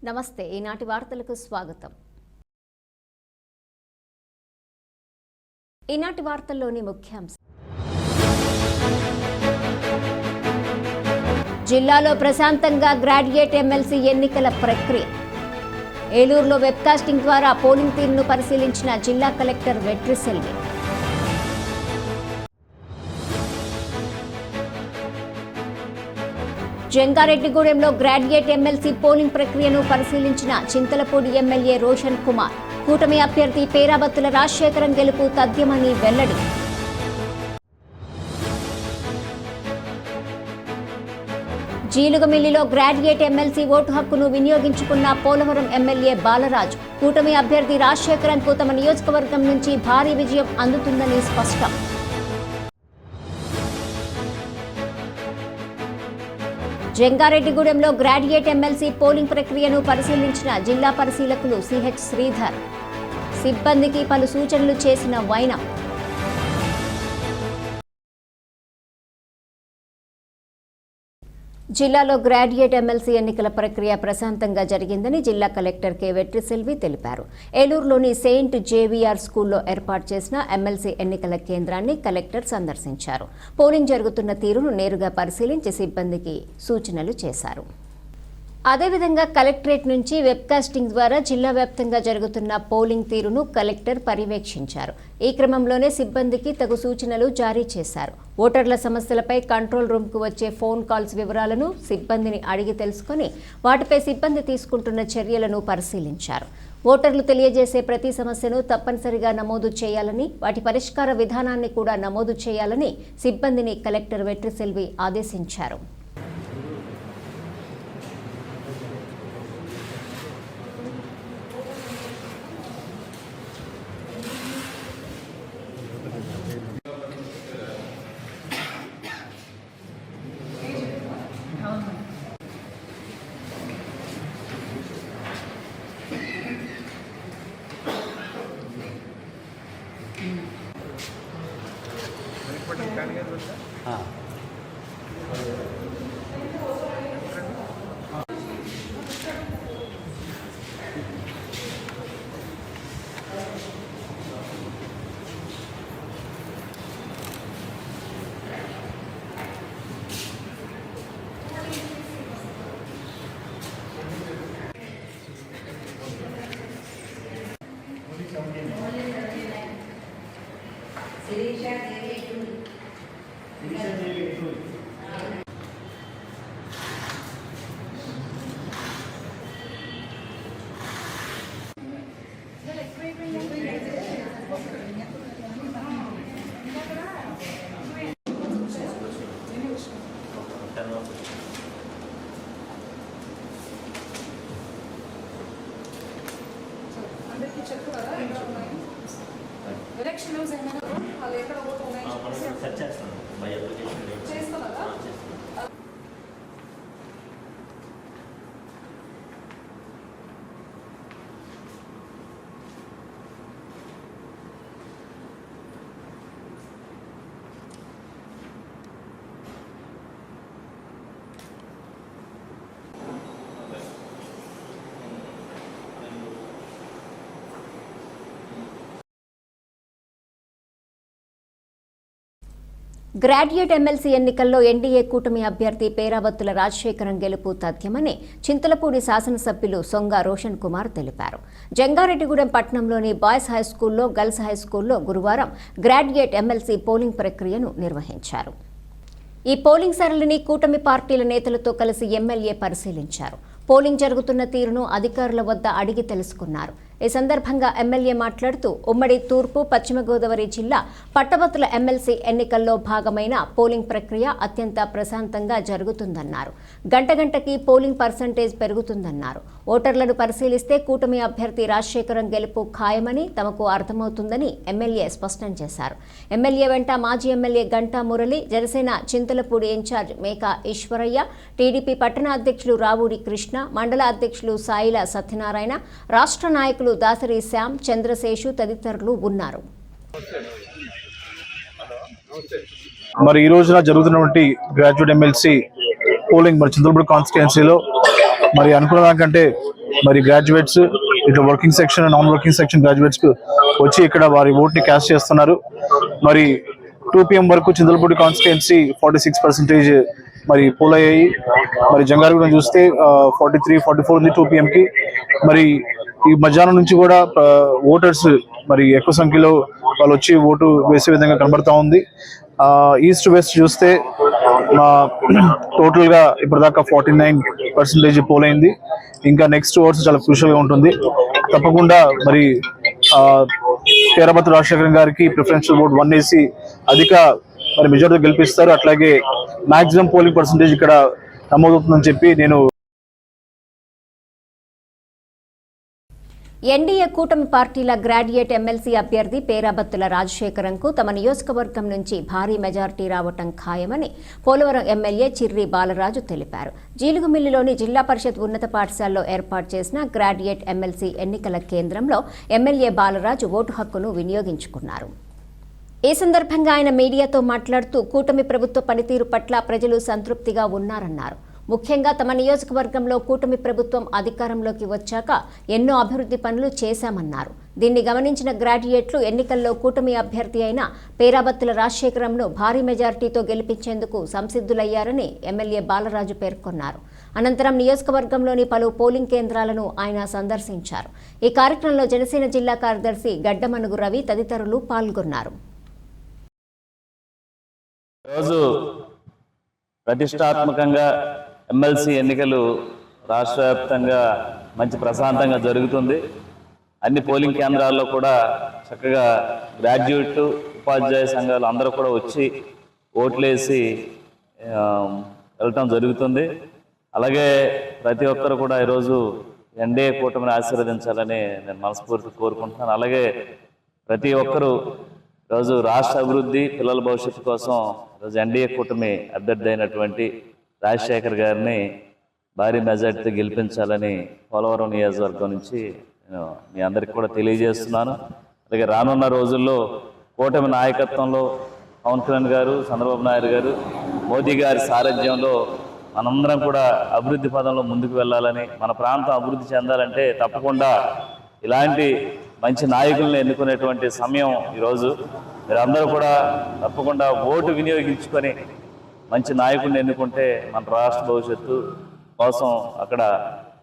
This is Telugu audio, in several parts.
నమస్తే ఈనాటి వార్తలకు స్వాగతం. ఈనాటి వార్తల్లోని ముఖ్యాంశాలు. జిల్లాలో ప్రశాంతంగా గ్రాడ్యుయేట్ ఎమ్మెల్సీ ఎన్నికల ప్రక్రియ. ఏలూరులో వెబ్కాస్టింగ్ ద్వారా పోలింగ్ తీరును పరిశీలించిన జిల్లా కలెక్టర్ వెట్రిసెల్వి. జంగారెడ్డిగూడెంలో గ్రాడ్యుయేట్ ఎమ్మెల్సీ పోలింగ్ ప్రక్రియను పరిశీలించిన చింతలపూడి ఎమ్మెల్యే రోషన్ కుమార్. కూటమి అభ్యర్థి పేరాబత్తుల రాజశేఖరం గెలుపు తథ్యమని వెల్లడి. జీలుగమిల్లిలో గ్రాడ్యుయేట్ ఎమ్మెల్సీ ఓటు హక్కును వినియోగించుకున్న పోలవరం ఎమ్మెల్యే బాలరాజు. కూటమి అభ్యర్థి రాజశేఖరంకు తమ నియోజకవర్గం నుంచి భారీ విజయం అందుతుందని స్పష్టం. జంగారెడ్డిగూడెంలో గ్రాడ్యుయేట్ ఎమ్మెల్సీ పోలింగ్ ప్రక్రియను పరిశీలించిన జిల్లా పరిశీలకులు సిహెచ్ శ్రీధర్. సిబ్బందికి పలు సూచనలు చేసిన వైనం. జిల్లాలో గ్రాడ్యుయేట్ ఎమ్మెల్సీ ఎన్నికల ప్రక్రియ ప్రశాంతంగా జరిగిందని జిల్లా కలెక్టర్ కె వెట్రిసెల్వి తెలిపారు. ఏలూరులోని సెయింట్ జేవిఆర్ స్కూల్లో ఏర్పాటు చేసిన ఎమ్మెల్సీ ఎన్నికల కేంద్రాన్ని కలెక్టర్ సందర్శించారు. పోలింగ్ జరుగుతున్న తీరును నేరుగా పరిశీలించి సిబ్బందికి సూచనలు చేశారు. అదేవిధంగా కలెక్టరేట్ నుంచి వెబ్కాస్టింగ్ ద్వారా జిల్లా వ్యాప్తంగా జరుగుతున్న పోలింగ్ తీరును కలెక్టర్ పర్యవేక్షించారు. ఈ క్రమంలోనే సిబ్బందికి తగు సూచనలు జారీ చేశారు. ఓటర్ల సమస్యలపై కంట్రోల్ రూమ్కు వచ్చే ఫోన్ కాల్స్ వివరాలను సిబ్బందిని అడిగి తెలుసుకుని వాటిపై సిబ్బంది తీసుకుంటున్న చర్యలను పరిశీలించారు. ఓటర్లు తెలియజేసే ప్రతి సమస్యను తప్పనిసరిగా నమోదు చేయాలని, వాటి పరిష్కార విధానాన్ని కూడా నమోదు చేయాలని సిబ్బందిని కలెక్టర్ వెట్రిసెల్వి ఆదేశించారు. ఎలక్షన్ న్యూస్ ఏమైనా వాళ్ళు ఎక్కడ ఓటు ఉన్నాయి చేస్తారా? గ్రాడ్యుయేట్ ఎమ్మెల్సీ ఎన్నికల్లో ఎన్డీఏ కూటమి అభ్యర్థి పేరాబత్తుల రాజశేఖరం గెలుపు తథ్యమని చింతలపూడి శాసనసభ్యులు సొంగ రోషన్ కుమార్ తెలిపారు. జంగారెడ్డిగూడెం పట్టణంలోని బాయ్స్ హైస్కూల్లో, గర్ల్స్ హైస్కూల్లో గురువారం గ్రాడ్యుయేట్ ఎమ్మెల్సీ పోలింగ్ ప్రక్రియను నిర్వహించారు. ఈ పోలింగ్ సరళిని కూటమి పార్టీల నేతలతో కలిసి ఎమ్మెల్యే పరిశీలించారు. పోలింగ్ జరుగుతున్న తీరును అధికారుల వద్ద అడిగి తెలుసుకున్నారు. ఈ సందర్భంగా ఎమ్మెల్యే మాట్లాడుతూ ఉమ్మడి తూర్పు, పశ్చిమ గోదావరి జిల్లా పట్టభద్రుల ఎమ్మెల్సీ ఎన్నికల్లో భాగమైన పోలింగ్ ప్రక్రియ అత్యంత ప్రశాంతంగా జరుగుతుందన్నారు. గంటకి పోలింగ్ పర్సంటేజ్ పెరుగుతుందన్నారు. ఓటర్లను పరిశీలిస్తే కూటమి అభ్యర్థి రాజశేఖరం గెలుపు ఖాయమని తమకు అర్థమవుతుందని ఎమ్మెల్యే స్పష్టం చేశారు. ఎమ్మెల్యే వెంట మాజీ MLA Ganta Murali, Janasena Chintalapudi incharge Meka Eswaraiah, TDP పట్టణ అధ్యక్షులు రావూరి కృష్ణ, మండల అధ్యక్షులు సాయిల సత్యనారాయణ, రాష్ట్ర నాయకులు దాసరి శ్యామ్, చంద్రశేషు తదితరులు ఉన్నారు. మరి ఈ రోజున జరుగుతున్నటువంటి గ్రాడ్యుయేట్ ఎమ్మెల్సీ పోలింగ్ మరి చింతలపూడి కాన్స్టిట్యుయెన్సీలో మరి అనుకున్న దానికంటే మరి గ్రాడ్యుయేట్స్ ఇట్లా working section non working section graduates వచ్చి ఇక్కడ వారి ఓట్ని క్యాస్ట్ చేస్తున్నారు. మరి 2 PM వరకు చింతలపూడి కాన్స్టిట్యుయెన్సీ 46% మరి పోల్ అయ్యాయి. మరి జంగారెడ్డిగూడెం చూస్తే 43-44 ఉంది 2 PM కి. మరి ఈ మధ్యాహ్నం నుంచి కూడా ఓటర్స్ మరి ఎక్కువ సంఖ్యలో వాళ్ళు వచ్చి ఓటు వేసే విధంగా కనబడతా ఉంది. ఈస్ట్ వెస్ట్ చూస్తే టోటల్గా ఇప్పటిదాకా 49% పోల్ అయింది. ఇంకా నెక్స్ట్ ఓట్స్ చాలా క్రూషియల్గా ఉంటుంది. తప్పకుండా మరి పేరాబత్తు రాజశేఖరం గారికి ప్రిఫరెన్షియల్ ఓట్ 1 వేసి అధిక మరి మెజారిటీ గెలిపిస్తారు. అట్లాగే మాక్సిమం పోలింగ్ పర్సంటేజ్ ఇక్కడ నమోదవుతుందని చెప్పి నేను ఎన్డీఏ కూటమి పార్టీల గ్రాడ్యుయేట్ ఎమ్మెల్సీ అభ్యర్థి పేరాబత్తుల రాజశేఖరంకు తమ నియోజకవర్గం నుంచి భారీ మెజారిటీ రావటం ఖాయమని పోలవరం ఎమ్మెల్యే చిర్రి బాలరాజు తెలిపారు. జీలుగుమిల్లిలోని జిల్లా పరిషత్ ఉన్నత పాఠశాలలో ఏర్పాటు చేసిన గ్రాడ్యుయేట్ ఎమ్మెల్సీ ఎన్నికల కేంద్రంలో ఎమ్మెల్యే బాలరాజు ఓటు హక్కును వినియోగించుకున్నారు. ఈ సందర్భంగా ఆయన మీడియాతో మాట్లాడుతూ కూటమి ప్రభుత్వ పనితీరు పట్ల ప్రజలు సంతృప్తిగా ఉన్నారన్నారు. ముఖ్యంగా తమ నియోజకవర్గంలో కూటమి ప్రభుత్వం అధికారంలోకి వచ్చాక ఎన్నో అభివృద్ధి పనులు చేశామన్నారు. దీన్ని గమనించిన గ్రాడ్యుయేట్లు ఎన్నికల్లో కూటమి అభ్యర్థి అయిన పేరాబత్తుల రాజశేఖరంను భారీ మెజారిటీతో గెలిపించేందుకు సంసిద్ధులయ్యారని ఎమ్మెల్యే బాలరాజు పేర్కొన్నారు. అనంతరం నియోజకవర్గంలోని పలు పోలింగ్ కేంద్రాలను ఆయన సందర్శించారు. ఈ కార్యక్రమంలో జనసేన జిల్లా కార్యదర్శి గడ్డమనుగు రవి తదితరులు పాల్గొన్నారు. ప్రతిష్టాత్మకంగా ఎమ్మెల్సీ ఎన్నికలు రాష్ట్ర వ్యాప్తంగా మంచి ప్రశాంతంగా జరుగుతుంది. అన్ని పోలింగ్ కేంద్రాల్లో కూడా చక్కగా గ్రాడ్యుయేట్ ఉపాధ్యాయ సంఘాలు అందరూ కూడా వచ్చి ఓట్లేసి వెళ్ళటం జరుగుతుంది. అలాగే ప్రతి ఒక్కరు కూడా ఈరోజు ఎన్డీఏ కూటమిని ఆశీర్వదించాలని నేను మనస్ఫూర్తి కోరుకుంటున్నాను. అలాగే ప్రతి ఒక్కరూ ఈరోజు రాష్ట్ర అభివృద్ధి పిల్లల భవిష్యత్తు కోసం ఈరోజు ఎన్డీఏ కూటమి అభ్యర్థి అయినటువంటి రాజశేఖర్ గారిని భారీ మెజార్టీతో గెలిపించాలని పోలవరం నియోజకవర్గం నుంచి నేను మీ అందరికీ కూడా తెలియజేస్తున్నాను. అలాగే రానున్న రోజుల్లో కూటమి నాయకత్వంలో పవన్ కళ్యాణ్ గారు, చంద్రబాబు నాయుడు గారు, మోదీ గారి సారథ్యంలో మనందరం కూడా అభివృద్ధి పదంలో ముందుకు వెళ్ళాలని, మన ప్రాంతం అభివృద్ధి చెందాలంటే తప్పకుండా ఇలాంటి మంచి నాయకులను ఎన్నుకునేటువంటి సమయం ఈరోజు. మీరందరూ కూడా తప్పకుండా ఓటు వినియోగించుకొని మంచి నాయకుడిని ఎన్నుకుంటే మన రాష్ట్ర భవిష్యత్తు కోసం, అక్కడ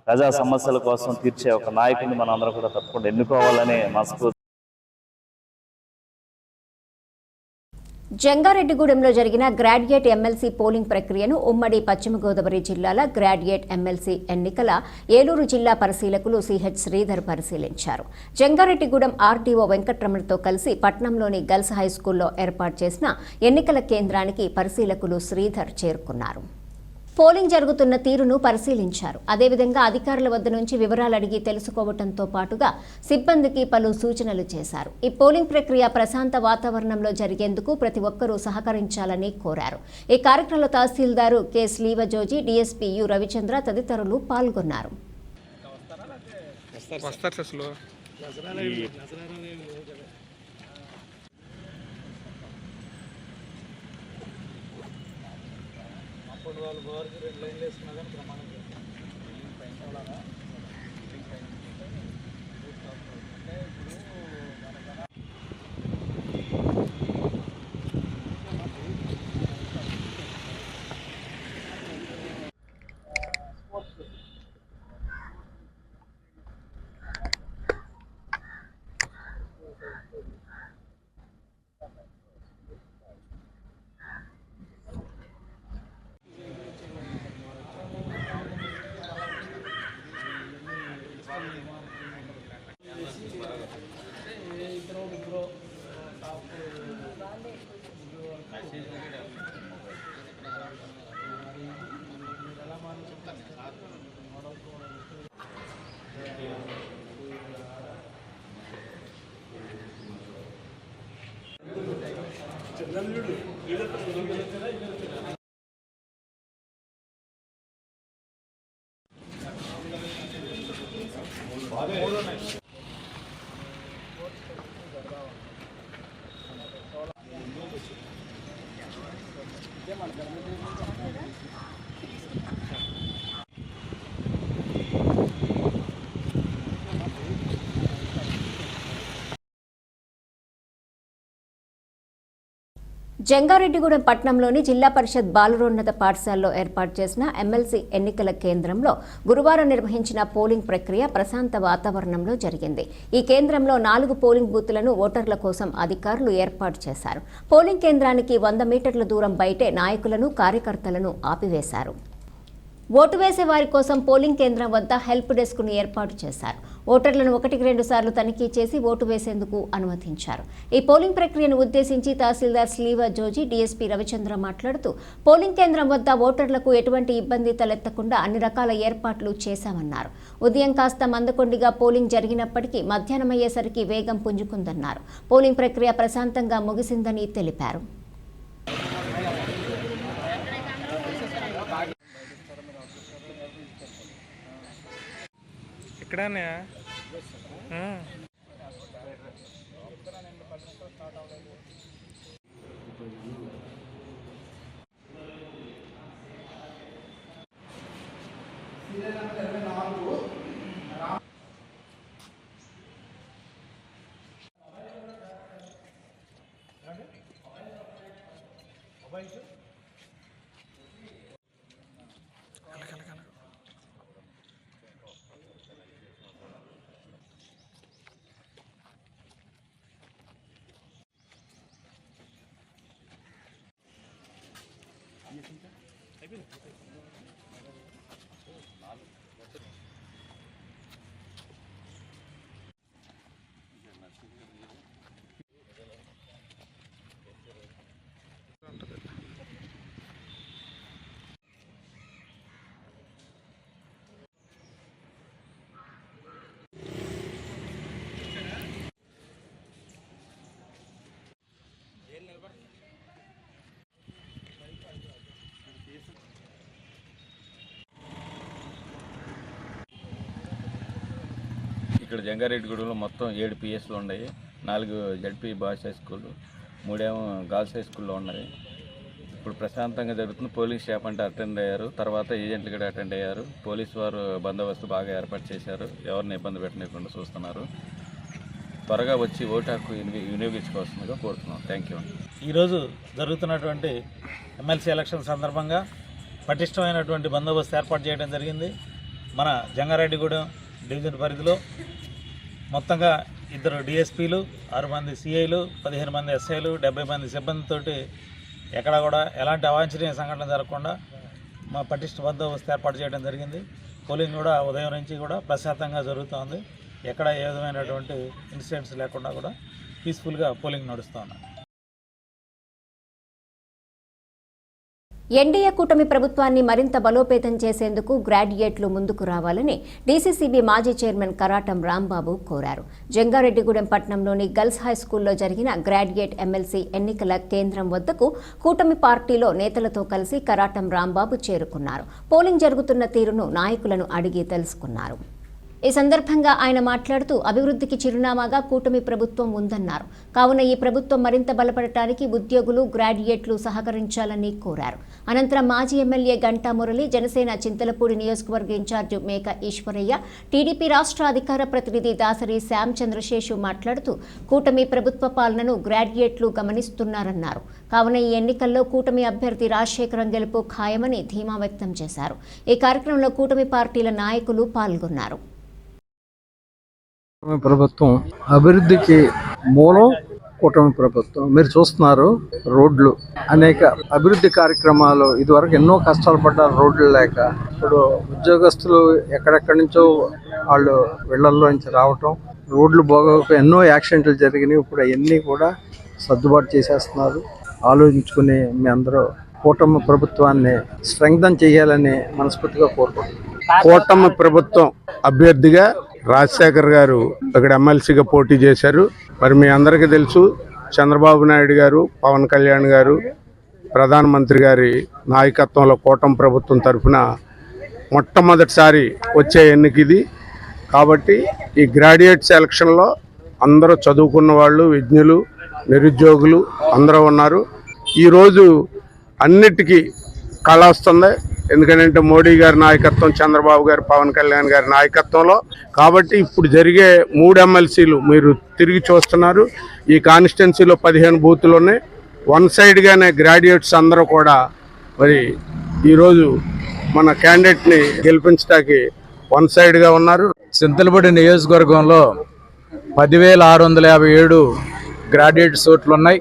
ప్రజా సమస్యల కోసం తీర్చే ఒక నాయకుడిని మనం అందరం కూడా తప్పకుండా ఎన్నుకోవాలని మనస్ఫూర్తి. జంగారెడ్డిగూడెంలో జరిగిన గ్రాడ్యుయేట్ ఎమ్మెల్సీ పోలింగ్ ప్రక్రియను ఉమ్మడి పశ్చిమ గోదావరి జిల్లాల గ్రాడ్యుయేట్ ఎమ్మెల్సీ ఎన్నికల ఏలూరు జిల్లా పరిశీలకులు సిహెచ్ శ్రీధర్ పరిశీలించారు. జంగారెడ్డిగూడెం ఆర్డీఓ వెంకట్రమణతో కలిసి పట్నంలోని గర్ల్స్ హైస్కూల్లో ఏర్పాటు చేసిన ఎన్నికల కేంద్రానికి పరిశీలకులు శ్రీధర్ చేరుకున్నారు. పోలింగ్ జరుగుతున్న తీరును పరిశీలించారు. అదేవిధంగా అధికారుల వద్ద నుంచి వివరాలు అడిగి తెలుసుకోవడంతో పాటుగా సిబ్బందికి పలు సూచనలు చేశారు. ఈ పోలింగ్ ప్రక్రియ ప్రశాంత వాతావరణంలో జరిగేందుకు ప్రతి ఒక్కరూ సహకరించాలని కోరారు. ఈ కార్యక్రమంలో తహసీల్దారు K Srivajoji, DSP U Ravichandra తదితరులు పాల్గొన్నారు. వాళ్ళు బార్కి 2 లైన్లు వేసుకున్నా కానీ ప్రమాణం జంగారెడ్డిగూడెం పట్టణంలోని జిల్లా పరిషత్ బాలురోన్నత పాఠశాలలో ఏర్పాటు చేసిన ఎమ్మెల్సీ ఎన్నికల కేంద్రంలో గురువారం నిర్వహించిన పోలింగ్ ప్రక్రియ ప్రశాంత వాతావరణంలో జరిగింది. ఈ కేంద్రంలో 4 పోలింగ్ బూతులను ఓటర్ల కోసం అధికారులు ఏర్పాటు చేశారు. పోలింగ్ కేంద్రానికి 100 మీటర్ల దూరం బయటే నాయకులను, కార్యకర్తలను ఆపివేశారు. ఓటు వేసే వారి కోసం పోలింగ్ కేంద్రం వద్ద హెల్ప్ డెస్క్ ను ఏర్పాటు చేశారు. ఓటర్లను 1-2 సార్లు తనిఖీ చేసి ఓటు వేసేందుకు అనుమతించారు. ఈ పోలింగ్ ప్రక్రియను ఉద్దేశించి తహసీల్దార్ స్లీవా జోజీ, డీఎస్పీ రవిచంద్ర మాట్లాడుతూ పోలింగ్ కేంద్రం వద్ద ఓటర్లకు ఎటువంటి ఇబ్బంది తలెత్తకుండా అన్ని రకాల ఏర్పాట్లు చేశామన్నారు. ఉదయం కాస్త మందకొండిగా పోలింగ్ జరిగినప్పటికీ మధ్యాహ్నమయ్యేసరికి వేగం పుంజుకుందన్నారు. పోలింగ్ ప్రక్రియ ప్రశాంతంగా ముగిసిందని తెలిపారు. ఇక్కడనే ఇక్కడ జంగారెడ్డిగూడెంలో మొత్తం 7 పిఎస్లు ఉన్నాయి. 4 ZP boys high school, 3 girls high స్కూల్లో ఉన్నాయి. ఇప్పుడు ప్రశాంతంగా జరుగుతుంది. పోలింగ్ స్టాఫ్ అంటే అటెండ్ అయ్యారు, తర్వాత ఏజెంట్లు కూడా అటెండ్ అయ్యారు. పోలీసు వారు బందోబస్తు బాగా ఏర్పాటు చేశారు. ఎవరిని ఇబ్బంది పెట్టకుండా చూస్తున్నారు. త్వరగా వచ్చి ఓటు హక్కు వినియోగించుకోవాల్సిందిగా కోరుతున్నాం. Thank you. ఈరోజు జరుగుతున్నటువంటి ఎమ్మెల్సీ ఎలక్షన్ సందర్భంగా పటిష్టమైనటువంటి బందోబస్తు ఏర్పాటు చేయడం జరిగింది. మన జంగారెడ్డిగూడెం డివిజన్ పరిధిలో మొత్తంగా 2 డిఎస్పీలు, 6 మంది సిఐలు, 15 మంది ఎస్ఐలు, 70 మంది సిబ్బందితోటి ఎక్కడా కూడా ఎలాంటి అవాంఛనీయ సంఘటన జరగకుండా మా పటిష్ట బందోబస్తు ఏర్పాటు చేయడం జరిగింది. పోలింగ్ కూడా ఉదయం నుంచి కూడా ప్రశాంతంగా జరుగుతోంది. ఎక్కడ ఏ విధమైనటువంటి ఇన్సిడెంట్స్ లేకుండా కూడా పీస్ఫుల్గా పోలింగ్ నడుస్తూ ఉన్నాయి. ఎన్డీఏ కూటమి ప్రభుత్వాన్ని మరింత బలోపేతం చేసేందుకు గ్రాడ్యుయేట్లు ముందుకు రావాలని డీసీసీబీ మాజీ చైర్మన్ కరాటం రాంబాబు కోరారు. జంగారెడ్డిగూడెం పట్టణంలోని గర్ల్స్ హై స్కూల్లో జరిగిన గ్రాడ్యుయేట్ ఎమ్మెల్సీ ఎన్నికల కేంద్రం వద్దకు కూటమి పార్టీలో నేతలతో కలిసి కరాటం రాంబాబు చేరుకున్నారు. పోలింగ్ జరుగుతున్న తీరును నాయకులను అడిగి తెలుసుకున్నారు. ఈ సందర్భంగా ఆయన మాట్లాడుతూ అభివృద్ధికి చిరునామాగా కూటమి ప్రభుత్వం ఉందన్నారు. కావున ఈ ప్రభుత్వం మరింత బలపడటానికి ఉద్యోగులు, గ్రాడ్యుయేట్లు సహకరించాలని కోరారు. అనంతరం మాజీ ఎమ్మెల్యే గంటా మురళి, జనసేన చింతలపూడి నియోజకవర్గ ఇన్ఛార్జి మేక ఈశ్వరయ్య, టీడీపీ రాష్ట్ర అధికార ప్రతినిధి దాసరి శ్యామ్ చంద్రశేషు మాట్లాడుతూ కూటమి ప్రభుత్వ పాలనను గ్రాడ్యుయేట్లు గమనిస్తున్నారన్నారు. కావున ఈ ఎన్నికల్లో కూటమి అభ్యర్థి రాజశేఖరం గెలుపు ఖాయమని ధీమా వ్యక్తం చేశారు. ఈ కార్యక్రమంలో కూటమి పార్టీల నాయకులు పాల్గొన్నారు. ప్రభుత్వం అభివృద్ధికి మూలం కూటమి ప్రభుత్వం. మీరు చూస్తున్నారు, రోడ్లు, అనేక అభివృద్ధి కార్యక్రమాలు. ఇదివరకు ఎన్నో కష్టాలు పడ్డారు రోడ్లు లేక. ఇప్పుడు ఉద్యోగస్తులు ఎక్కడెక్కడి నుంచో వాళ్ళు ఇళ్లల్లో నుంచి రావటం, రోడ్లు బాగోక ఎన్నో యాక్సిడెంట్లు జరిగినాయి. ఇప్పుడు అవన్నీ కూడా సర్దుబాటు చేసేస్తున్నారు. ఆలోచించుకుని మీ అందరూ కూటమి ప్రభుత్వాన్ని స్ట్రెంగ్థన్ చేయాలని మనస్ఫూర్తిగా కోరుకుంటున్నాం. కూటమి ప్రభుత్వం అభ్యర్థిగా రాజశేఖర్ గారు ఇక్కడ ఎమ్మెల్సీగా పోటీ చేశారు. మరి మీ అందరికీ తెలుసు, చంద్రబాబు నాయుడు గారు, పవన్ కళ్యాణ్ గారు, ప్రధానమంత్రి గారి నాయకత్వంలో కూటమి ప్రభుత్వం తరఫున మొట్టమొదటిసారి వచ్చే ఎన్నిక ఇది. కాబట్టి ఈ గ్రాడ్యుయేట్ సెలక్షన్లో అందరూ చదువుకున్న వాళ్ళు, విజ్ఞులు, నిరుద్యోగులు అందరూ ఉన్నారు. ఈరోజు అన్నిటికీ కళ వస్తుంది. ఎందుకంటే మోడీ గారి నాయకత్వం, చంద్రబాబు గారు, పవన్ కళ్యాణ్ గారి నాయకత్వంలో. కాబట్టి ఇప్పుడు జరిగే 3 ఎమ్మెల్సీలు మీరు తిరిగి చూస్తున్నారు. ఈ కాన్స్టిట్యున్సీలో 15 బూతులు ఉన్నాయి. వన్ సైడ్గానే గ్రాడ్యుయేట్స్ అందరూ కూడా మరి ఈరోజు మన క్యాండిడేట్ని గెలిపించడానికి వన్ సైడ్గా ఉన్నారు. చింతలపూడి నియోజకవర్గంలో 10,657 గ్రాడ్యుయేట్ సీట్లు ఉన్నాయి.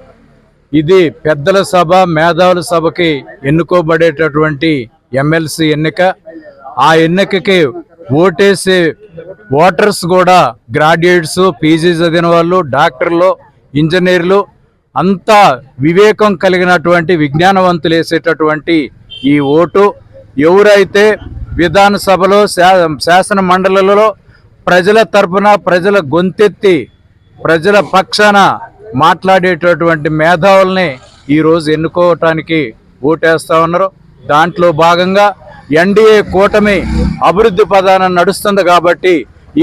ఇది పెద్దల సభ, మేధావుల సభకి ఎన్నుకోబడేటటువంటి ఎమ్మెల్సీ ఎన్నిక. ఆ ఎన్నికకి ఓటేసే ఓటర్స్ కూడా గ్రాడ్యుయేట్స్, పీజీ చదివిన వాళ్ళు, డాక్టర్లు, ఇంజనీర్లు అంతా వివేకం కలిగినటువంటి విజ్ఞానవంతులు వేసేటటువంటి ఈ ఓటు ఎవరైతే విధానసభలో, శాసన మండలిలో ప్రజల తరపున, ప్రజల గొంతెత్తి ప్రజల పక్షాన మాట్లాడేటటువంటి మేధావుల్ని ఈరోజు ఎన్నుకోవటానికి ఓటేస్తా ఉన్నారు. దాంట్లో భాగంగా ఎన్డీఏ కూటమి అభివృద్ధి పదాన నడుస్తుంది కాబట్టి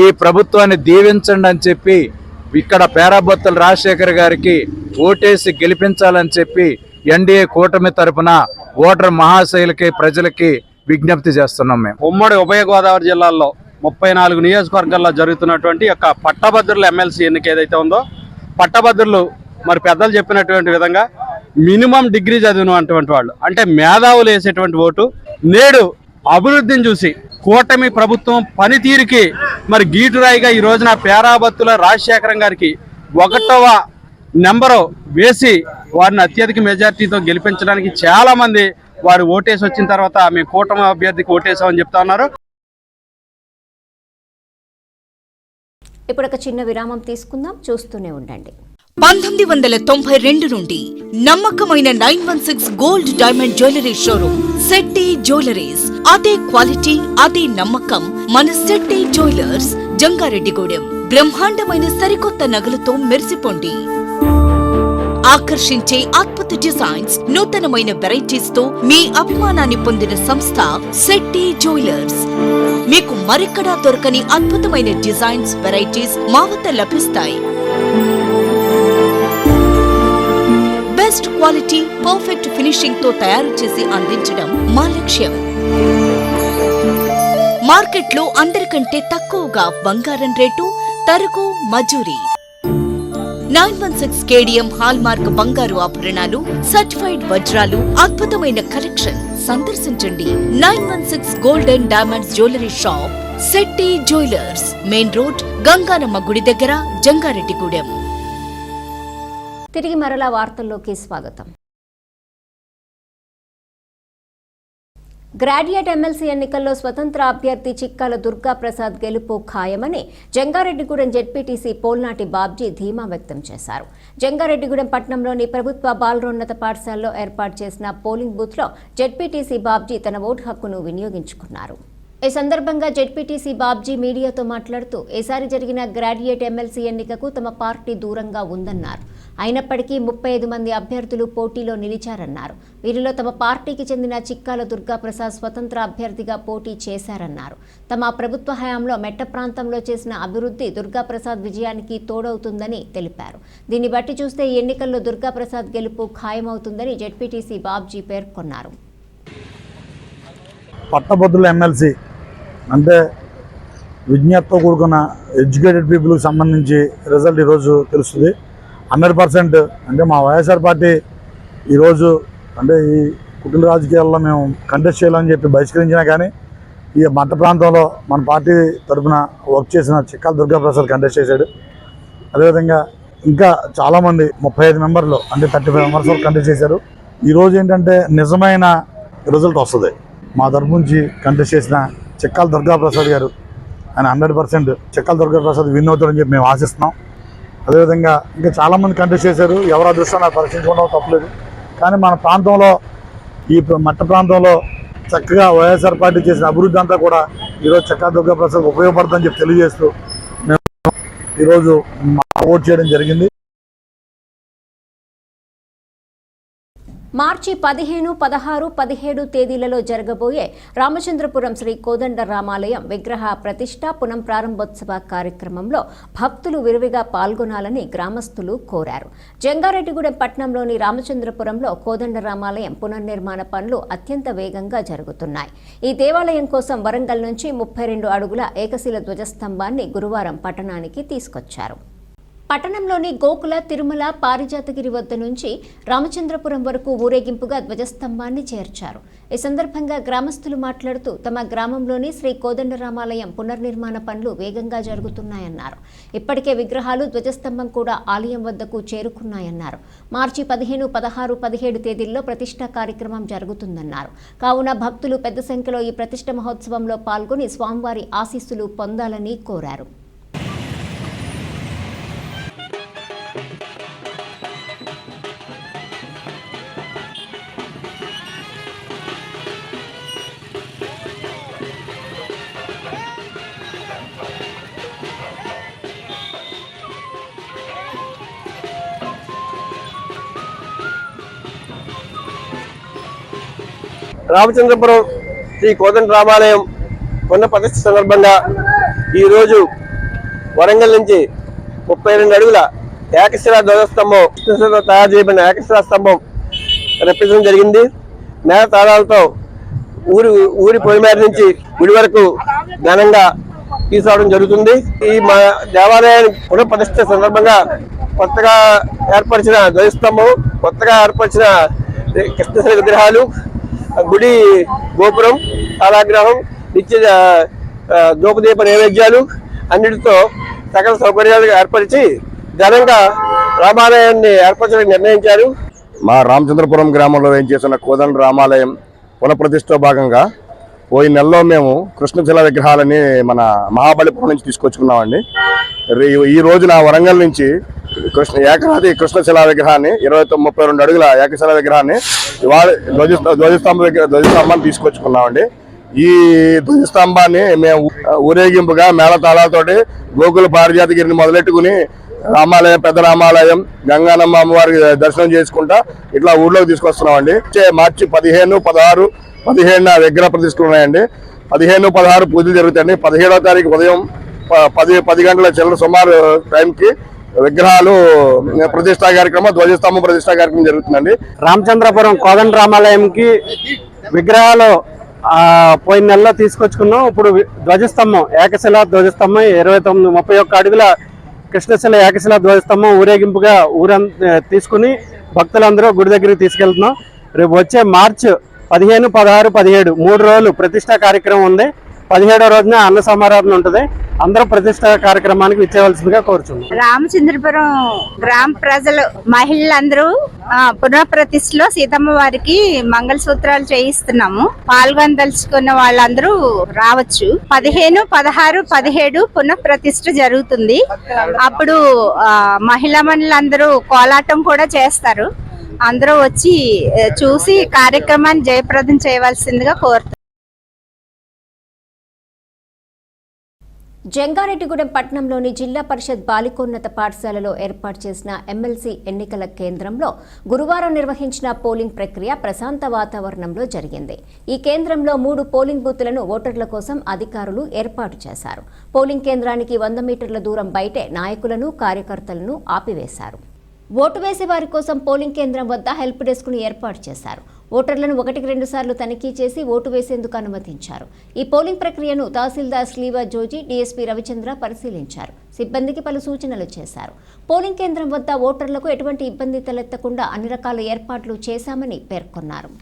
ఈ ప్రభుత్వాన్ని దీవించండి అని చెప్పి ఇక్కడ పేరాబత్తుల రాజశేఖర్ గారికి ఓటేసి గెలిపించాలని చెప్పి ఎన్డీఏ కూటమి తరపున ఓటర్ మహాశైలకి, ప్రజలకి విజ్ఞప్తి చేస్తున్నాం. మేము ఉమ్మడి ఉభయ గోదావరి జిల్లాల్లో 34 నియోజకవర్గాల్లో జరుగుతున్నటువంటి యొక్క పట్టభద్రుల ఎమ్మెల్సీ ఎన్నిక ఏదైతే ఉందో, పట్టభద్రులు మరి పెద్దలు చెప్పినటువంటి విధంగా మినిమం డిగ్రీ చదివినటువంటి వాళ్ళు, అంటే మేధావులు వేసేటువంటి ఓటు నేడు అభివృద్ధిని చూసి కూటమి ప్రభుత్వం పనితీరుకి మరి గీటురాయిగా ఈ రోజున పేరాబత్తుల రాజశేఖరం గారికి 1వ నెంబరు వేసి వారిని అత్యధిక మెజార్టీతో గెలిపించడానికి చాలా మంది వారు ఓటేసి వచ్చిన తర్వాత మేము కూటమి అభ్యర్థికి ఓటేసామని చెప్తా ఉన్నారు. ఇప్పుడు ఒక చిన్న విరామం తీసుకుందాం, చూస్తూనే ఉండండి. 1992 నుండి నమ్మకమైన 916 gold diamond jewellery showroom Shetty jewelleries. అదే క్వాలిటీ, అదే నమ్మకం మన శెట్టి జ్యువెలర్స్, జంగారెడ్డిగూడెం. బ్రహ్మాండమైన సరికొత్త నగలతో మెరిసిపోండి. ఆకర్షించే అద్భుత డిజైన్స్, నూతనమైన వెరైటీస్ తో మీ అభిమానాన్ని పొందిన సంస్థ శెట్టి జ్యువెలర్స్. మీకు మరెక్కడా దొరకని అద్భుతమైన డిజైన్స్, వెరైటీస్ మా వద్ద లభిస్తాయి. బెస్ట్ క్వాలిటీ, పర్ఫెక్ట్ ఫినిషింగ్ తో తయారు చేసి అందించడం మా లక్ష్యం. మార్కెట్లో అందరికంటే తక్కువగా బంగారం రేటు, తరుగు, మజూరీ. 916 కేడిఎం హాల్మార్క్ బంగారు ఆభరణాలు, సర్టిఫైడ్ వజ్రాలు, అద్భుతమైన కలెక్షన్. సందర్శించండి 916 golden diamonds jewellery shop, Shetty jewellers, main road, Ganganamma గుడి దగ్గర, జంగారెడ్డిగూడెం. తిరిగి మరలా వార్తల్లోకి స్వాగతం. గ్రాడ్యుయేట్ ఎమ్మెల్సీ ఎన్నికల్లో స్వతంత్ర అభ్యర్థి చిక్కాల దుర్గా ప్రసాద్ గెలుపు ఖాయమని జంగారెడ్డిగూడెం జెడ్పీటీసీ పోల్నాటి బాబ్జీ ధీమా వ్యక్తం చేశారు. జంగారెడ్డిగూడెం పట్టణంలోని ప్రభుత్వ బాలురోన్నత పాఠశాలలో ఏర్పాటు చేసిన పోలింగ్ బూత్లో జెడ్పీటీసీ బాబ్జీ తన ఓటు హక్కును వినియోగించుకున్నారు. ఈ సందర్భంగా జెడ్పీటీసీ బాబ్జీ మీడియాతో మాట్లాడుతూ ఈసారి జరిగిన గ్రాడ్యుయేట్ ఎమ్మెల్సీ ఎన్నికకు తమ పార్టీ దూరంగా ఉందన్నారు. అయినప్పటికీ 35 మంది అభ్యర్థులు పోటీలో నిలిచారన్నారు. వీరిలో తమ పార్టీకి చెందిన చిక్కాల దుర్గా ప్రసాద్ స్వతంత్ర అభ్యర్థిగా పోటీ చేశారన్నారు. తమ ప్రభుత్వ హయాంలో మెట్ట ప్రాంతంలో చేసిన అభివృద్ధి దుర్గా ప్రసాద్ విజయానికి తోడవుతుందని తెలిపారు. దీన్ని బట్టి చూస్తే ఈ ఎన్నికల్లో దుర్గా ప్రసాద్ గెలుపు ఖాయమవుతుందని జెడ్పీటీసీ బాబ్జీ పేర్కొన్నారు. పట్టభద్రుల ఎమ్మెల్సీ అంటే విజ్ఞతతో కూడుకున్న ఎడ్యుకేటెడ్ పీపుల్కి సంబంధించి రిజల్ట్ ఈరోజు తెలుస్తుంది. 100% అంటే మా వైఎస్ఆర్ పార్టీ ఈరోజు అంటే ఈ కుటుంబ రాజకీయాల్లో మేము కంటెస్ట్ చేయాలని చెప్పి బహిష్కరించినా కానీ ఈ మట్ట ప్రాంతంలో మన పార్టీ తరఫున వర్క్ చేసిన చిక్కాల దుర్గా ప్రసాద్ కంటెస్ట్ చేశాడు. అదేవిధంగా ఇంకా చాలామంది 35 మెంబర్లు అంటే 35 మెంబర్స్ వరకు కంటెస్ట్ చేశారు. ఈరోజు ఏంటంటే నిజమైన రిజల్ట్ వస్తుంది. మా తరఫు నుంచి కంటెస్ట్ చేసిన చిక్కాల దుర్గా ప్రసాద్ గారు ఆయన 100% చిక్కాల దుర్గా ప్రసాద్ విన్ అవుతారని చెప్పి మేము ఆశిస్తున్నాం. అదేవిధంగా ఇంకా చాలామంది కంటెస్ట్ చేశారు. ఎవరు అదృష్టం నాకు పరీక్షించుకోవడం తప్పలేదు. కానీ మన ప్రాంతంలో ఈ మట్ట ప్రాంతంలో చక్కగా వైఎస్ఆర్ పార్టీ చేసిన అభివృద్ధి అంతా కూడా ఈరోజు చిక్కాల దుర్గా ప్రసాద్ ఉపయోగపడుతుందని చెప్పి తెలియజేస్తూ మేము ఈరోజు ఓట్ చేయడం జరిగింది. మార్చి 15, 16, 17 తేదీలలో జరగబోయే రామచంద్రపురం శ్రీ కోదండ రామాలయం విగ్రహ ప్రతిష్ఠ పునః ప్రారంభోత్సవ కార్యక్రమంలో భక్తులు విరివిగా పాల్గొనాలని గ్రామస్తులు కోరారు. జంగారెడ్డిగూడెం పట్టణంలోని రామచంద్రపురంలో కోదండ రామాలయం పునర్నిర్మాణ పనులు అత్యంత వేగంగా జరుగుతున్నాయి. ఈ దేవాలయం కోసం వరంగల్ నుంచి 32 అడుగుల ఏకశిల ధ్వజస్తంభాన్ని గురువారం పట్టణానికి తీసుకొచ్చారు. పట్టణంలోని గోకుల తిరుమల పారిజాతగిరి వద్ద నుంచి రామచంద్రపురం వరకు ఊరేగింపుగా ధ్వజస్తంభాన్ని చేర్చారు. ఈ సందర్భంగా గ్రామస్తులు మాట్లాడుతూ తమ గ్రామంలోని శ్రీ కోదండరామాలయం పునర్నిర్మాణ పనులు వేగంగా జరుగుతున్నాయన్నారు. ఇప్పటికే విగ్రహాలు ధ్వజస్తంభం కూడా ఆలయం వద్దకు చేరుకున్నాయన్నారు. మార్చి 15, 16, 17 తేదీల్లో ప్రతిష్ఠా కార్యక్రమం జరుగుతుందన్నారు. కావున భక్తులు పెద్ద సంఖ్యలో ఈ ప్రతిష్ఠ మహోత్సవంలో పాల్గొని స్వామివారి ఆశీస్సులు పొందాలని కోరారు. రామచంద్రపురం శ్రీ కోదండరామాలయం పునఃప్రతిష్ఠ సందర్భంగా ఈరోజు వరంగల్ నుంచి 32 అడుగుల ఏకశిలా ధ్వజస్తంభం కృష్ణశిలతో తయారు చేయబడిన ఏకశిలా స్తంభం రప్పించడం జరిగింది. మేళ తాళాలతో ఊరి పొలిమేర నుంచి గుడి వరకు ఘనంగా తీసుకురావడం జరుగుతుంది. ఈ మా దేవాలయాన్ని పునఃప్రతిష్ఠ సందర్భంగా కొత్తగా ఏర్పరిచిన ధ్వజస్తంభం, కొత్తగా ఏర్పరిచిన కృష్ణశిల విగ్రహాలు, గుడి గోపురం, కాలాగ్రహం, నిత్య ధూపదీప నైవేద్యాలు అన్నిటితో సకల సౌకర్యాలు ఏర్పరిచి ఘనంగా రామాలయాన్ని ఏర్పరచడానికి నిర్ణయించారు. మా రామచంద్రపురం గ్రామంలో వేయించేసిన కోదండ రామాలయం పునఃప్రతిష్ఠలో భాగంగా పోయి నెలలో మేము కృష్ణశిల విగ్రహాలని మన మహాబలిపురం నుంచి తీసుకొచ్చుకున్నామండి. ఈ రోజున వరంగల్ నుంచి ఏకరాది కృష్ణశిల విగ్రహాన్ని 32 అడుగుల ఏకశిల విగ్రహాన్ని ఇవాళ ధ్వజస్తంభాన్ని తీసుకొచ్చుకున్నామండి. ఈ ధ్వజస్తంభాన్ని మేము ఊరేగింపుగా మేళతాళాలతోటి గోకుల పారిజాతగిరిని మొదలెట్టుకుని రామాలయం, పెద్ద రామాలయం, గంగానమ్మ అమ్మవారి దర్శనం చేసుకుంటా ఇట్లా ఊళ్ళోకి తీసుకొస్తున్నామండి. మార్చి 15, 16, 17 విగ్రహ ప్రతిష్ఠలు ఉన్నాయండి. 15, 16 పూజలు జరుగుతాయండి. 17వ తారీఖు ఉదయం 10 గంటల చిల్లర సుమారు టైంకి విగ్రహాలు ప్రతిష్టా కార్యక్రమం, ధ్వజస్తంభం ప్రతిష్టా కార్యక్రమం జరుగుతుందండి. రామచంద్రపురం కోదండ రామాలయంకి విగ్రహాలు పోయిన నెలలో తీసుకొచ్చుకున్నాం. ఇప్పుడు ధ్వజస్తంభం, ఏకశిల ధ్వజస్తంభం 31 అడుగుల కృష్ణశిల ఏకశిల ధ్వజస్తంభం ఊరేగింపుగా తీసుకుని భక్తులందరూ గుడి దగ్గరికి తీసుకెళ్తున్నాం. రేపు వచ్చే మార్చి 15, 16, 17 3 రోజులు ప్రతిష్టా కార్యక్రమం ఉంది. 17వ రోజున అన్న సమారాధన ఉంటుంది. అందరూ ప్రతిష్ట కార్యక్రమానికి ఇచ్చేవలసిందిగా కోరుచున్నాం. రామచంద్రపురం గ్రామ ప్రజలు, మహిళలందరూ పునఃప్రతిష్ఠలో సీతమ్మ వారికి మంగళసూత్రాలు చేయిస్తున్నాము. పాల్గొనదలుచుకున్న వాళ్ళందరూ రావచ్చు. 15, 16, 17 పునఃప్రతిష్ఠ జరుగుతుంది. అప్పుడు మహిళా మనులందరూ కోలాటం కూడా చేస్తారు. అందరూ వచ్చి చూసి కార్యక్రమాన్ని జయప్రదం చేయవలసిందిగా కోరుతున్నాం. జంగారెడ్డిగూడెం పట్టణంలోని జిల్లా పరిషత్ బాలికోన్నత పాఠశాలలో ఏర్పాటు చేసిన ఎమ్మెల్సీ ఎన్నికల కేంద్రంలో గురువారం నిర్వహించిన పోలింగ్ ప్రక్రియ ప్రశాంత వాతావరణంలో జరిగింది. ఈ కేంద్రంలో 3 పోలింగ్ బూతులను ఓటర్ల కోసం అధికారులు ఏర్పాటు చేశారు. పోలింగ్ కేంద్రానికి 100 మీటర్ల దూరం బయటే నాయకులను, కార్యకర్తలను ఆపివేశారు. ఓటు వేసే వారి కోసం పోలింగ్ కేంద్రం వద్ద హెల్ప్ డెస్క్ను ఏర్పాటు చేశారు. ఓటర్లను 1-2 సార్లు తనిఖీ చేసి ఓటు వేసేందుకు అనుమతించారు. ఈ పోలింగ్ ప్రక్రియను తహసీల్దార్ శ్లీవా జోజీ, డీఎస్పీ రవిచంద్ర పరిశీలించారు. సిబ్బందికి పలు సూచనలు చేశారు. పోలింగ్ కేంద్రం వద్ద ఓటర్లకు ఎటువంటి ఇబ్బంది తలెత్తకుండా అన్ని రకాల ఏర్పాట్లు చేశామని పేర్కొన్నారు.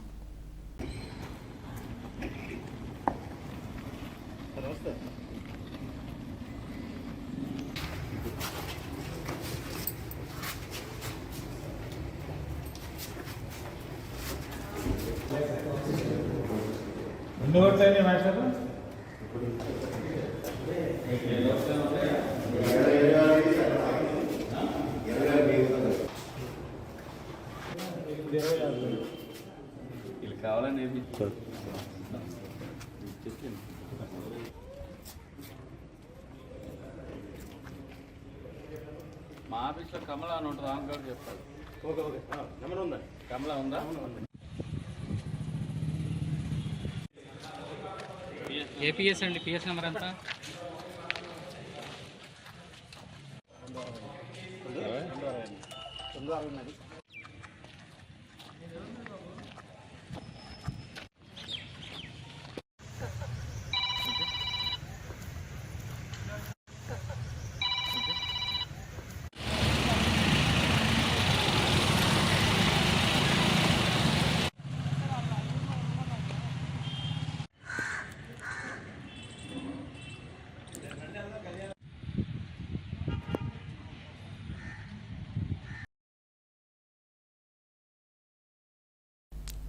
కావాలని మా ఆఫీస్లో కమలా అని ఉంటుంది, ఆమె కూడా చెప్తారు. కమలా ఉందా? ఏపీఎస్ అండి. పిఎస్ నెంబర్ ఎంత?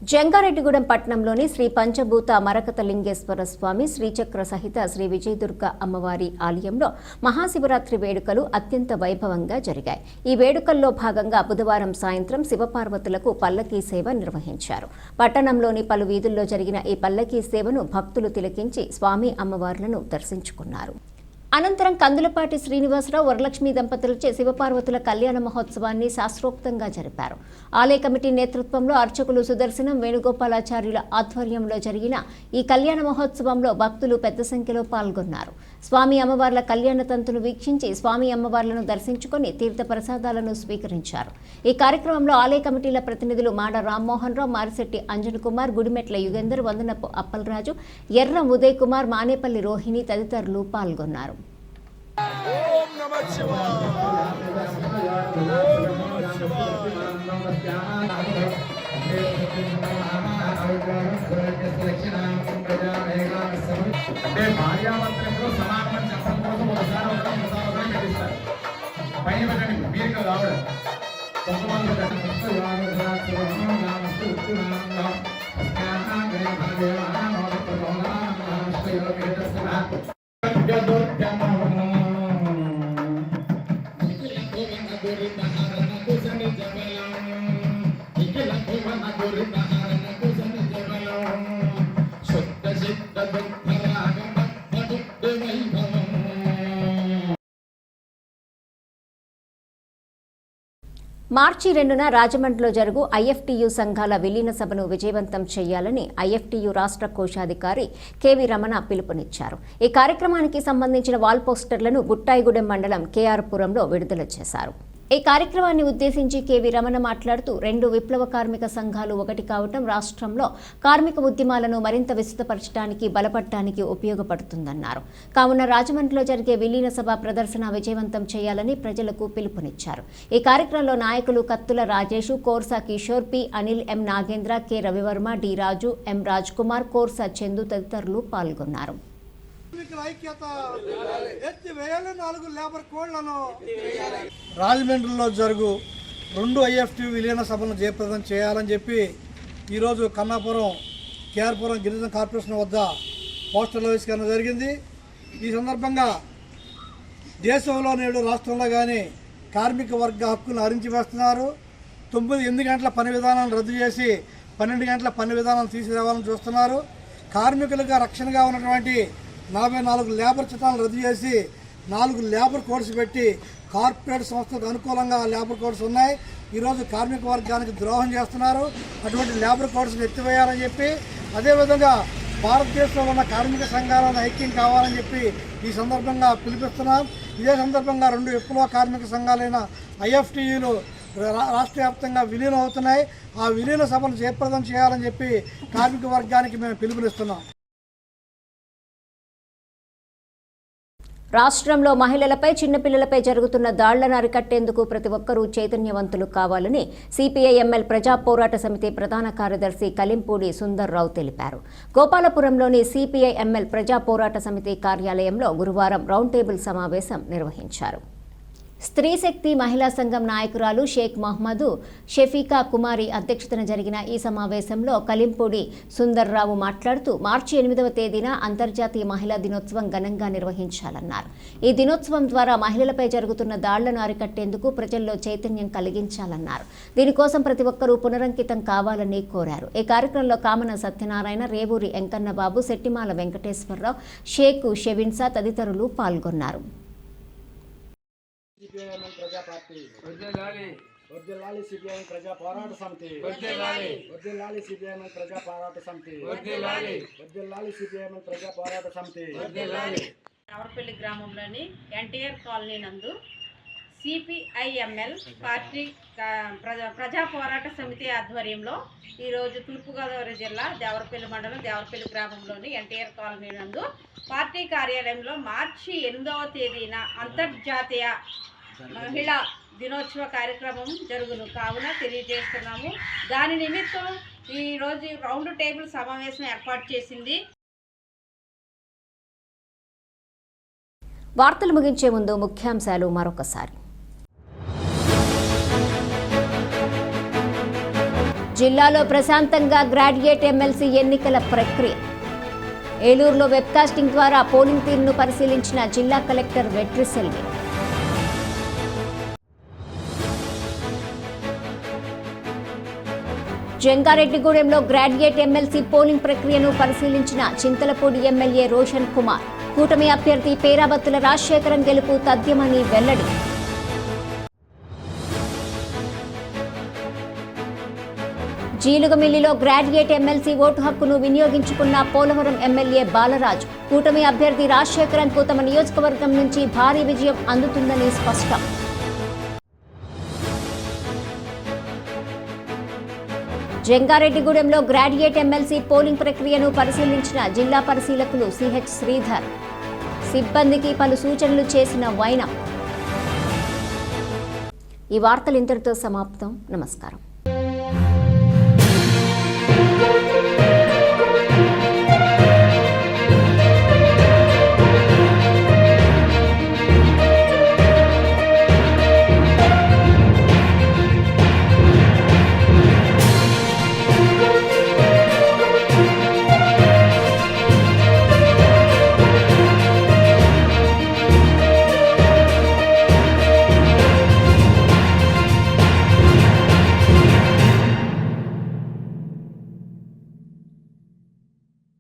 జంగారెడ్డిగూడెం పట్టణంలోని శ్రీ పంచభూత మరకత లింగేశ్వర స్వామి శ్రీచక్ర సహిత శ్రీ విజయదుర్గ అమ్మవారి ఆలయంలో మహాశివరాత్రి వేడుకలు అత్యంత వైభవంగా జరిగాయి. ఈ వేడుకల్లో భాగంగా బుధవారం సాయంత్రం శివపార్వతులకు పల్లకీ సేవ నిర్వహించారు. పట్టణంలోని పలు వీధుల్లో జరిగిన ఈ పల్లకీ సేవను భక్తులు తిలకించి స్వామి అమ్మవార్లను దర్శించుకున్నారు. అనంతరం కందులపాటి శ్రీనివాసరావు వరలక్ష్మి దంపతులచే శివపార్వతుల కళ్యాణ మహోత్సవాన్ని శాస్త్రోక్తంగా జరిపారు. ఆలయ కమిటీ నేతృత్వంలో అర్చకులు సుదర్శనం వేణుగోపాలాచార్యుల ఆధ్వర్యంలో జరిగిన ఈ కళ్యాణ మహోత్సవంలో భక్తులు పెద్ద సంఖ్యలో పాల్గొన్నారు. స్వామి అమ్మవార్ల కళ్యాణ తంతును వీక్షించి స్వామి అమ్మవార్లను దర్శించుకుని తీర్థ ప్రసాదాలను స్వీకరించారు. ఈ కార్యక్రమంలో ఆలయ కమిటీల ప్రతినిధులు మాడ రామ్మోహన్ రావు, మారిశెట్టి అంజన్ కుమార్, గుడిమెట్ల యుగేందర్, వందనపు అప్పలరాజు, ఎర్ర ఉదయ్ కుమార్, మానేపల్లి రోహిణి తదితరులు పాల్గొన్నారు. అంటే భార్యాభర్తలకు సమానమని చెప్పడం కోసం ఒకసారి పెట్టిస్తారు. పైన పెట్టండి, మీరు రావడం మార్చి 2న రాజమండ్రిలో జరుగు ఐఎఫ్టీయూ సంఘాల విలీన సభను విజయవంతం చేయాలని ఐఎఫ్టీయూ రాష్ట్ర కోశాధికారి కెవి రమణ పిలుపునిచ్చారు. ఈ కార్యక్రమానికి సంబంధించిన వాల్ పోస్టర్లను బుట్టాయిగూడెం మండలం కేఆర్ పురంలో విడుదల చేశారు. ఈ కార్యక్రమాన్ని ఉద్దేశించి కెవి రమణ మాట్లాడుతూ 2 విప్లవ కార్మిక సంఘాలు ఒకటి కావటం రాష్ట్రంలో కార్మిక ఉద్యమాలను మరింత విస్తృతపరచడానికి బలపడటానికి ఉపయోగపడుతుందన్నారు. కావున రాజమండ్రిలో జరిగే విలీన సభ ప్రదర్శన విజయవంతం చేయాలని ప్రజలకు పిలుపునిచ్చారు. ఈ కార్యక్రమంలో నాయకులు కత్తుల రాజేషు, కోర్సా కిషోర్, పి అనిల్, ఎం నాగేంద్ర, కె రవివర్మ, డి రాజు, ఎం రాజ్ కుమార్, కోర్సా చందు తదితరులు పాల్గొన్నారు. రాజమండ్రిలో జరుగు 2 ఐఎఫ్టీ విలీన సభలను జయప్రదం చేయాలని చెప్పి ఈరోజు కన్నాపురం కేఆర్పురం గిరిజన కార్పొరేషన్ వద్ద పోస్టర్లు ఆవిష్కరణ జరిగింది. ఈ సందర్భంగా దేశంలో నేడు రాష్ట్రంలో కానీ కార్మిక వర్గ హక్కులను హరించి వేస్తున్నారు. 8 గంటల పని విధానాన్ని రద్దు చేసి 12 గంటల పని విధానాన్ని తీసిరావాలని చూస్తున్నారు. కార్మికులుగా రక్షణగా ఉన్నటువంటి 44 లేబర్ చట్టాలను రద్దు చేసి 4 లేబర్ కోడ్స్ పెట్టి కార్పొరేట్ సంస్థలకు అనుకూలంగా లేబర్ కోడ్స్ ఉన్నాయి. ఈరోజు కార్మిక వర్గానికి ద్రోహం చేస్తున్నారు. అటువంటి లేబర్ కోడ్స్ని ఎత్తివేయాలని చెప్పి, అదేవిధంగా భారతదేశంలో ఉన్న కార్మిక సంఘాలను ఐక్యం కావాలని చెప్పి ఈ సందర్భంగా పిలిపిస్తున్నాం. ఇదే సందర్భంగా 2 విప్లవ కార్మిక సంఘాలైన ఐఎఫ్టీయూలు రాష్ట్ర వ్యాప్తంగా విలీనం అవుతున్నాయి. ఆ విలీన సభను జయప్రదం చేయాలని చెప్పి కార్మిక వర్గానికి మేము పిలుపునిస్తున్నాం. రాష్ట్రంలో మహిళలపై, చిన్నపిల్లలపై జరుగుతున్న దాళ్లను అరికట్టేందుకు ప్రతి ఒక్కరూ చైతన్యవంతులు కావాలని సిపిఐ ఎంఎల్ ప్రజా పోరాట సమితి ప్రధాన కార్యదర్శి కలింపూడి సుందర్రావు తెలిపారు. గోపాలపురంలోని సిపిఐ ఎంఎల్ ప్రజా పోరాట సమితి కార్యాలయంలో గురువారం రౌండ్ టేబుల్ సమావేశం నిర్వహించారు. స్త్రీ శక్తి మహిళా సంఘం నాయకురాలు షేక్ మహమ్మద్ షఫీకా కుమారి అధ్యక్షతన జరిగిన ఈ సమావేశంలో కలింపూడి సుందర్రావు మాట్లాడుతూ మార్చి 8వ తేదీన అంతర్జాతీయ మహిళా దినోత్సవం ఘనంగా నిర్వహించాలన్నారు. ఈ దినోత్సవం ద్వారా మహిళలపై జరుగుతున్న దాళ్లను అరికట్టేందుకు ప్రజల్లో చైతన్యం కలిగించాలన్నారు. దీనికోసం ప్రతి ఒక్కరూ పునరంకితం కావాలని కోరారు. ఈ కార్యక్రమంలో కామన సత్యనారాయణ, రేవూరి వెంకన్నబాబు, శెట్టిమాల వెంకటేశ్వరరావు, షేక్ షెవిన్సా తదితరులు పాల్గొన్నారు. ప్రజా పార్టీ వర్ధిల్లాలి, సిపిఐఎం ప్రజా పోరాట సమితి వర్ధిల్లాలి, సిపిఐఎం ప్రజా పోరాట సమితి వర్ధిల్లాలి, సిపిఐఎం ప్రజా పోరాట సమితి. దేవరపల్లి గ్రామంలోని ఎన్టీఆర్ కాలనీ నందు సిపిఐఎంఎల్ పార్టీ ప్రజా పోరాట సమితి ఆధ్వర్యంలో ఈరోజు తూర్పుగోదావరి జిల్లా దేవరపల్లి మండలం దేవరపల్లి గ్రామంలోని ఎన్టీఆర్ కాలనీ నందు పార్టీ కార్యాలయంలో మార్చి 8వ తేదీన అంతర్జాతీయ మహిళా దినోత్సవ కార్యక్రమం జరుగును కావున తెలియజేస్తున్నాము. దాని నిమిత్తం ఈరోజు రౌండ్ టేబుల్ సమావేశం ఏర్పాటు చేసింది. వార్తలు ముగించే ముందు ముఖ్యాంశాలు మరొకసారి. జిల్లాలో ప్రశాంతంగా గ్రాడ్యుయేట్ ఎమ్మెల్సీ ఎన్నికల ప్రక్రియ. ఏలూరులో వెబ్కాస్టింగ్ ద్వారా పోలింగ్ తీరును పరిశీలించిన జిల్లా కలెక్టర్ వెట్రిసెల్వి. జంగారెడ్డిగూడెంలో గ్రాడ్యుయేట్ ఎమ్మెల్సీ పోలింగ్ ప్రక్రియను పరిశీలించిన చింతలపూడి ఎమ్మెల్యే రోషన్ కుమార్. కూటమి అభ్యర్థి పేరాబత్తుల రాజశేఖరం గెలుపు తథ్యమని వెల్లడి. జీలుగమిల్లిలో గ్రాడ్యుయేట్ ఎమ్మెల్సీ ఓటు హక్కును వినియోగించుకున్న పోలవరం ఎమ్మెల్యే బాలరాజు. కూటమి అభ్యర్థి రాజశేఖరంకు తమ నియోజకవర్గం నుంచి భారీ విజయం అందుతుందని స్పష్టం. జంగారెడ్డిగూడెంలో గ్రాడ్యుయేట్ ఎమ్మెల్సీ పోలింగ్ ప్రక్రియను పరిశీలించిన జిల్లా పరిశీలకులు సిహెచ్ శ్రీధర్. సిబ్బందికి పలు సూచనలు చేసిన వైనం. ఈ వార్తలు ఇంతటితో సమాప్తం. నమస్కారం.